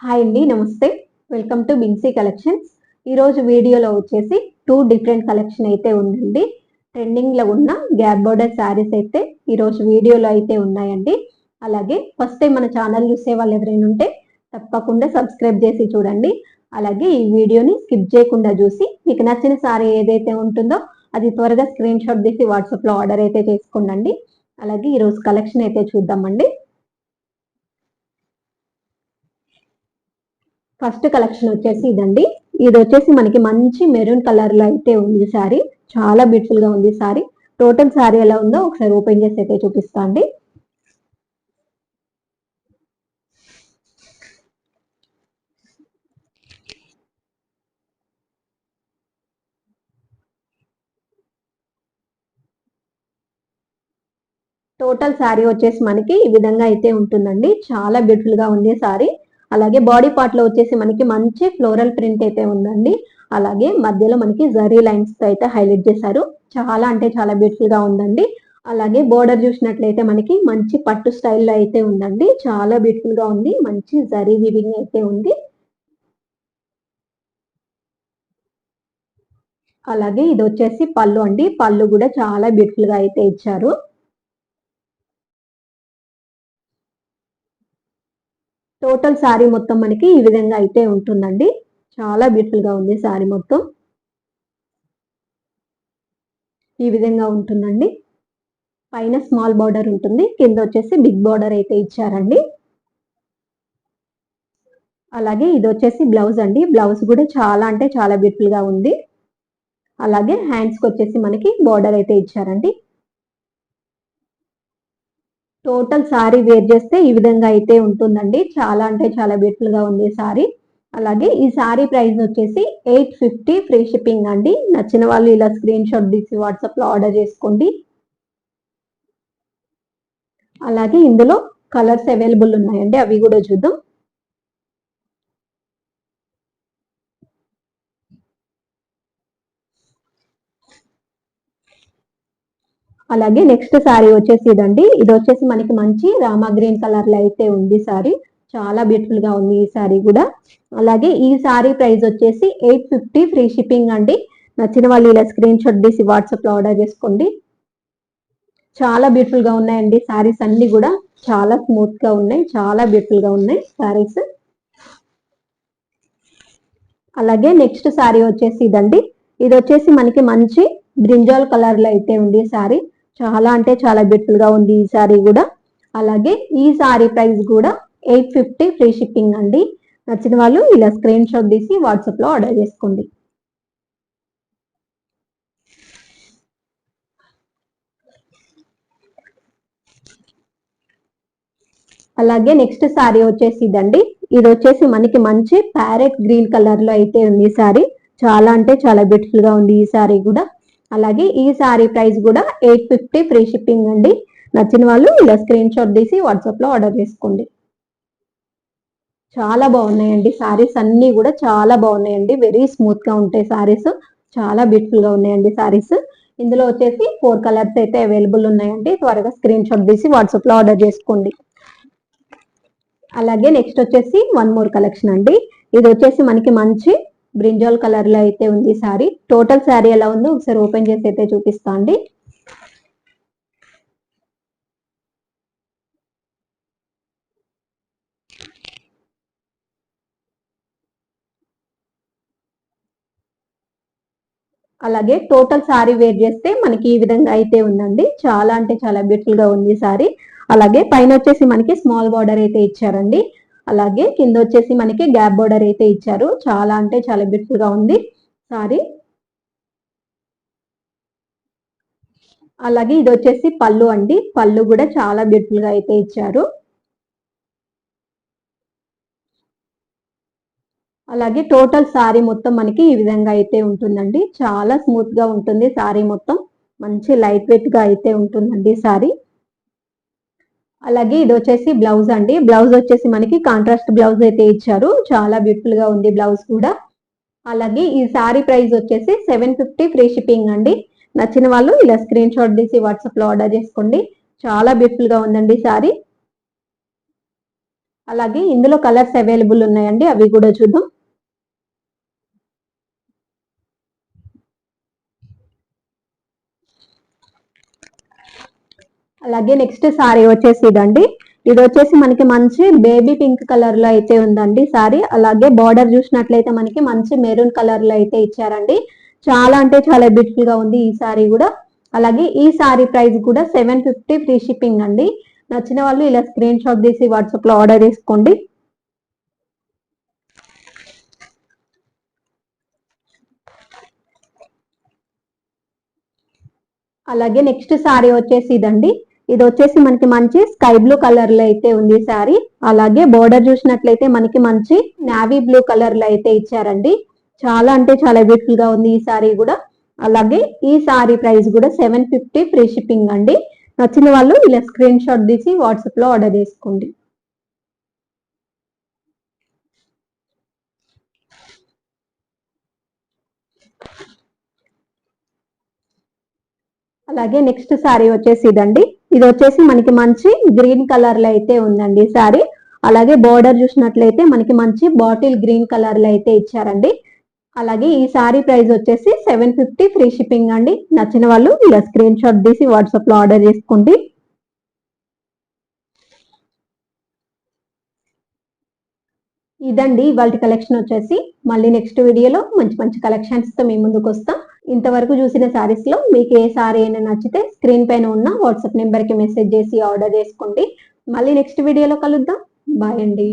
Hi అండి, నమస్తే. Welcome to Binsy collections. ఈరోజు వీడియోలో వచ్చేసి 2 డిఫరెంట్ కలెక్షన్ అయితే ఉందండి. ట్రెండింగ్లో ఉన్న గ్యాప్ బోర్డర్ శారీస్ అయితే ఈరోజు వీడియోలో అయితే ఉన్నాయండి. అలాగే ఫస్ట్ టైం మన ఛానల్ చూసే వాళ్ళు ఎవరైనా ఉంటే తప్పకుండా సబ్స్క్రైబ్ చేసి చూడండి. అలాగే ఈ వీడియోని స్కిప్ చేయకుండా చూసి మీకు నచ్చిన శారీ ఏదైతే ఉంటుందో అది త్వరగా స్క్రీన్ షాట్ తీసి వాట్సాప్లో ఆర్డర్ అయితే చేసుకోండి. అలాగే ఈరోజు కలెక్షన్ అయితే చూద్దామండి. ఫస్ట్ కలెక్షన్ వచ్చేసి ఇదండి. ఇది వచ్చేసి మనకి మంచి మెరూన్ కలర్ లో అయితే ఉంది సారీ. చాలా బ్యూటిఫుల్ గా ఉంది సారీ. టోటల్ సారీ ఎలా ఉందో ఒకసారి ఓపెన్ చేసి అయితే చూపిస్తా అండి. టోటల్ సారీ వచ్చేసి మనకి ఈ విధంగా అయితే ఉంటుందండి. చాలా బ్యూటిఫుల్ గా ఉంది సారీ. అలాగే బాడీ పార్ట్ లో వచ్చేసి మనకి మంచి ఫ్లోరల్ ప్రింట్ అయితే ఉందండి. అలాగే మధ్యలో మనకి జరీ లైన్స్ తో అయితే హైలైట్ చేశారు. చాలా అంటే చాలా బ్యూటిఫుల్ గా ఉందండి. అలాగే బోర్డర్ చూసినట్లయితే మనకి మంచి పట్టు స్టైల్లో అయితే ఉందండి. చాలా బ్యూటిఫుల్ గా ఉంది. మంచి జరీ వీవింగ్ అయితే ఉంది. అలాగే ఇది వచ్చేసి పళ్ళు అండి. పళ్ళు కూడా చాలా బ్యూటిఫుల్ గా అయితే ఇచ్చారు. టోటల్ శారీ మొత్తం మనకి ఈ విధంగా అయితే ఉంటుందండి. చాలా బ్యూటిఫుల్ గా ఉంది శారీ మొత్తం. ఈ విధంగా ఉంటుందండి. పైన స్మాల్ బార్డర్ ఉంటుంది, కింద వచ్చేసి బిగ్ బార్డర్ అయితే ఇచ్చారండి. అలాగే ఇది వచ్చేసి బ్లౌజ్ అండి. బ్లౌజ్ కూడా చాలా అంటే చాలా బ్యూటిఫుల్ గా ఉంది. అలాగే హ్యాండ్స్ కి వచ్చేసి మనకి బార్డర్ అయితే ఇచ్చారండి. టోటల్ సారీ వేర్ చేస్తే ఈ విధంగా అయితే ఉంటుందండి. చాలా అంటే చాలా బ్యూటిఫుల్ గా ఉంది సారీ. అలాగే ఈ సారీ ప్రైస్ వచ్చేసి 850 ఫ్రీ షిప్పింగ్ అండి. నచ్చిన వాళ్ళు ఇలా స్క్రీన్ షాట్ తీసి వాట్సాప్ లో ఆర్డర్ చేసుకోండి. అలాగే ఇందులో కలర్స్ అవైలబుల్ ఉన్నాయండి, అవి కూడా చూద్దాం. అలాగే నెక్స్ట్ సారీ వచ్చేసి ఇదండి. ఇది వచ్చేసి మనకి మంచి రామా గ్రీన్ కలర్ లో అయితే ఉంది సారీ. చాలా బ్యూటిఫుల్ గా ఉంది ఈ సారీ కూడా. అలాగే ఈ సారీ ప్రైస్ వచ్చేసి 850 ఫ్రీ షిప్పింగ్ అండి. నచ్చిన వాళ్ళు ఇలా స్క్రీన్ షాట్ తీసి వాట్సాప్ లో ఆర్డర్ చేసుకోండి. చాలా బ్యూటిఫుల్ గా ఉన్నాయండి సారీస్ అన్ని కూడా. చాలా స్మూత్ గా ఉన్నాయి, చాలా బ్యూటిఫుల్ గా ఉన్నాయి సారీస్. అలాగే నెక్స్ట్ సారీ వచ్చేసి ఇదండి. ఇది వచ్చేసి మనకి మంచి బ్రింజాల్ కలర్ లో అయితే ఉంది సారీ. చాలా అంటే చాలా బ్యూటిఫుల్ గా ఉంది ఈ సారీ కూడా. అలాగే ఈ సారీ ప్రైస్ కూడా 850 ఫ్రీ షిప్పింగ్ అండి. నచ్చిన వాళ్ళు ఇలా స్క్రీన్ షాట్ తీసి వాట్సాప్ లో ఆర్డర్ చేసుకోండి. అలాగే నెక్స్ట్ సారీ వచ్చేసి ఇదండి. ఇది వచ్చేసి మనకి మంచి ప్యారెట్ గ్రీన్ కలర్ లో అయితే ఉంది సారీ. చాలా అంటే చాలా బ్యూటిఫుల్ గా ఉంది ఈ సారీ కూడా. అలాగే ఈ సారీ ప్రైస్ కూడా 850 ఫ్రీ షిప్పింగ్ అండి. నచ్చిన వాళ్ళు ఇలా స్క్రీన్ షాట్ తీసి వాట్సాప్ లో ఆర్డర్ చేసుకోండి. చాలా బాగున్నాయండి సారీస్ అన్ని కూడా, చాలా బాగున్నాయండి. వెరీ స్మూత్ గా ఉంటాయి సారీస్. చాలా బ్యూటిఫుల్ గా ఉన్నాయండి సారీస్. ఇందులో వచ్చేసి 4 కలర్స్ అయితే అవైలబుల్ ఉన్నాయండి. త్వరగా స్క్రీన్ షాట్ తీసి వాట్సాప్ లో ఆర్డర్ చేసుకోండి. అలాగే నెక్స్ట్ వచ్చేసి వన్ మోర్ కలెక్షన్ అండి. ఇది వచ్చేసి మనకి మంచి బ్రింజాల్ కలర్ లో అయితే ఉంది సారీ. టోటల్ సారీ ఎలా ఉందో ఒకసారి ఓపెన్ చేసి అయితే చూపిస్తా అండి. అలాగే టోటల్ సారీ వేర్ చేస్తే మనకి ఈ విధంగా అయితే ఉందండి. చాలా అంటే చాలా బ్యూటిఫుల్ గా ఉంది సారీ. అలాగే పైన వచ్చేసి మనకి స్మాల్ బార్డర్ అయితే ఇచ్చారండి. అలాగే కింద వచ్చేసి మనకి గ్యాప్ బార్డర్ అయితే ఇచ్చారు. చాలా అంటే చాలా బ్యూటిఫుల్ గా ఉంది సారీ. అలాగే ఇది వచ్చేసి పళ్ళు అండి. పళ్ళు కూడా చాలా బ్యూటిఫుల్ గా అయితే ఇచ్చారు. అలాగే టోటల్ సారీ మొత్తం మనకి ఈ విధంగా అయితే ఉంటుందండి. చాలా స్మూత్ గా ఉంటుంది సారీ మొత్తం. మంచి లైట్ వెయిట్ గా అయితే ఉంటుందండి సారీ. అలాగే ఇది వచ్చేసి బ్లౌజ్ అండి. బ్లౌజ్ వచ్చేసి మనకి కాంట్రాస్ట్ బ్లౌజ్ అయితే ఇచ్చారు. చాలా బ్యూటిఫుల్ గా ఉంది బ్లౌజ్ కూడా. అలాగే ఈ సారీ ప్రైస్ వచ్చేసి 750 ఫ్రీ షిప్పింగ్ అండి. నచ్చిన వాళ్ళు ఇలా స్క్రీన్ షాట్ తీసి వాట్సాప్ లో ఆర్డర్ చేసుకోండి. చాలా బ్యూటిఫుల్ గా ఉందండి సారీ. అలాగే ఇందులో కలర్స్ అవైలబుల్ ఉన్నాయండి, అవి కూడా చూద్దాం. అలాగే నెక్స్ట్ సారీ వచ్చేసి ఇదండి. ఇది వచ్చేసి మనకి మంచి బేబీ పింక్ కలర్ లో అయితే ఉందండి సారీ. అలాగే బార్డర్ చూసినట్లయితే మనకి మంచి మెరూన్ కలర్ లో అయితే ఇచ్చారండి. చాలా అంటే చాలా బ్యూటిఫుల్ గా ఉంది ఈ సారీ కూడా. అలాగే ఈ సారీ ప్రైస్ కూడా 750 ఫ్రీ షిప్పింగ్ అండి. నచ్చిన వాళ్ళు ఇలా స్క్రీన్ షాట్ తీసి వాట్సాప్ లో ఆర్డర్ చేసుకోండి. అలాగే నెక్స్ట్ సారీ వచ్చేసి ఇదండి. ఇది వచ్చేసి మనకి మంచి స్కై బ్లూ కలర్ లో అయితే ఉంది సారీ. అలాగే బోర్డర్ చూసినట్లయితే మనకి మంచి నావీ బ్లూ కలర్ లో అయితే ఇచ్చారండి. చాలా అంటే చాలా బ్యూటిఫుల్ గా ఉంది ఈ సారీ కూడా. అలాగే ఈ సారీ ప్రైస్ కూడా 750 ఫ్రీ షిప్పింగ్ అండి. నచ్చిన వాళ్ళు ఇలా స్క్రీన్ షాట్ తీసి వాట్సాప్ లో ఆర్డర్ చేసుకోండి. అలాగే నెక్స్ట్ సారీ వచ్చేసి ఇదండి. ఇది వచ్చేసి మనకి మంచి గ్రీన్ కలర్ లో అయితే ఉందండి సారీ. అలాగే బోర్డర్ చూసినట్లయితే మనకి మంచి బాటిల్ గ్రీన్ కలర్ లో అయితే ఇచ్చారండి. అలాగే ఈ సారీ ప్రైస్ వచ్చేసి 750 ఫ్రీ షిప్పింగ్ అండి. నచ్చిన వాళ్ళు ఇలా స్క్రీన్ షాట్ తీసి వాట్సాప్ లో ఆర్డర్ చేసుకోండి. ఇదండి ఇవాళ కలెక్షన్ వచ్చేసి. మళ్ళీ నెక్స్ట్ వీడియోలో మంచి మంచి కలెక్షన్స్ తో మీ ముందుకు వస్తాం. ఇంతవరకు చూసిన సారీస్ లో మీకు ఏ సారీ అయినా నచ్చితే స్క్రీన్ పైన ఉన్న వాట్సాప్ నెంబర్ కి మెసేజ్ చేసి ఆర్డర్ చేసుకోండి. మళ్ళీ నెక్స్ట్ వీడియోలో కలుద్దాం. బాయ్ అండి.